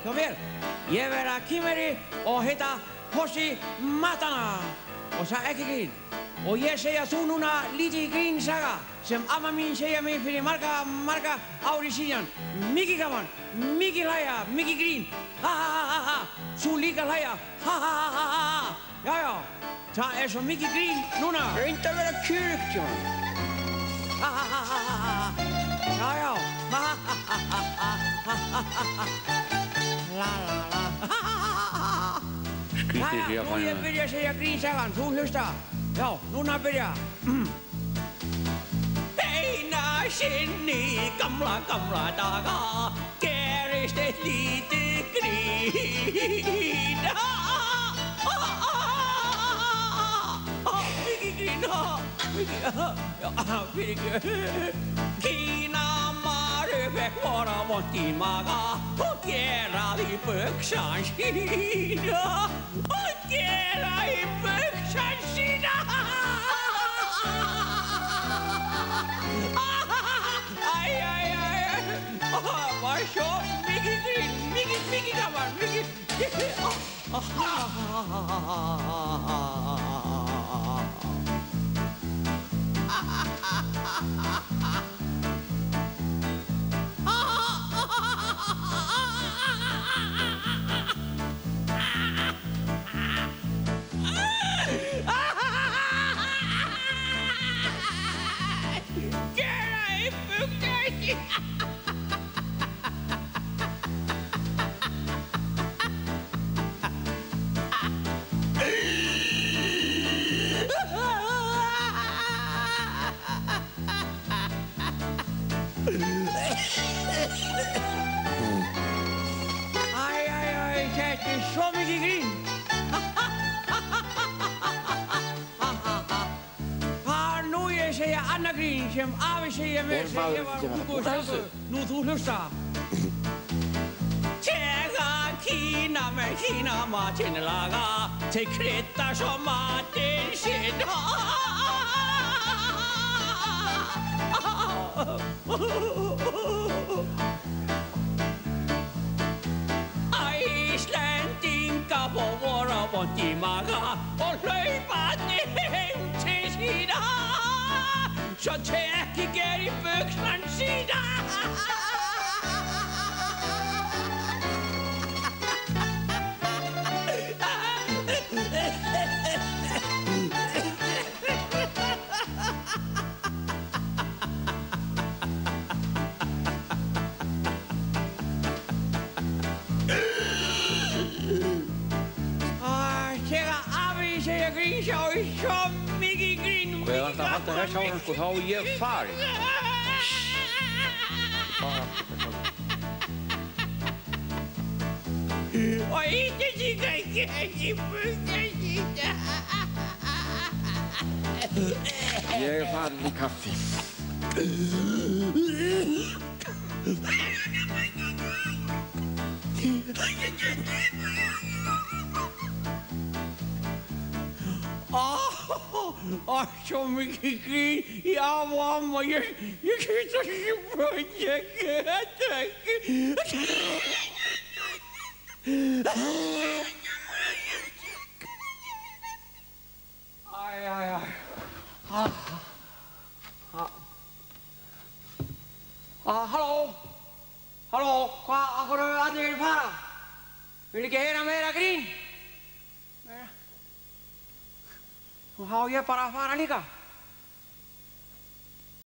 kom hér. Ég verð kýmveri og heita Hossi Matana og sagði ekki grín. Og ég segja þú núna lítið grín saga sem amma mín segja mig fyrir marga ári síðan. Mikið gaman, mikið hlæja, mikið grín. Ha ha ha ha ha. Þú líka hlæja. Ha ha ha ha ha. Já. Það svo mikið grín núna. Reyndu að vera kjörgt, Jón. Ha ha ha ha ha. Já. Ha ha ha ha ha ha. La la la. Ha ha ha ha. Skrítið því að nú ég byrja að segja grínsagan, þú hlusta. Já, núna byrja. Eina sinni gamla daga gerist eitt lítið grín. Mikið grín, já, fyrirgefðu. Kínamaður fekk voða vont í maga og gera í buxan sína. Og gera í buxan sína. Var svo mikið grín, mikið gaman, mikið. Gera í buxan sína. Þetta svo mikið grín. Nú ég segja annað grín sem afi segja mér sem ég var ungur strákur. Nú þú hlusta. Þegar Kínamátinn laga, þeir krydda svo matinn sinn. Íslendinga voru vont í maga og hlaupandi heim til sína. Svo tekki í buxan sína. Sjá svo mikið grín. Ef það ætla að halda þess ára sko, þá er ég farinn. Og Íslendinga ekki buxan sína. Ég er farinn í kaffi. Svo mikið grín, já mamma, ég get ekki búinn, ég get ekki. Halló, af hverju allir vilja fara? Vil ekki heyra meira grín? Þá á ég bara að fara líka.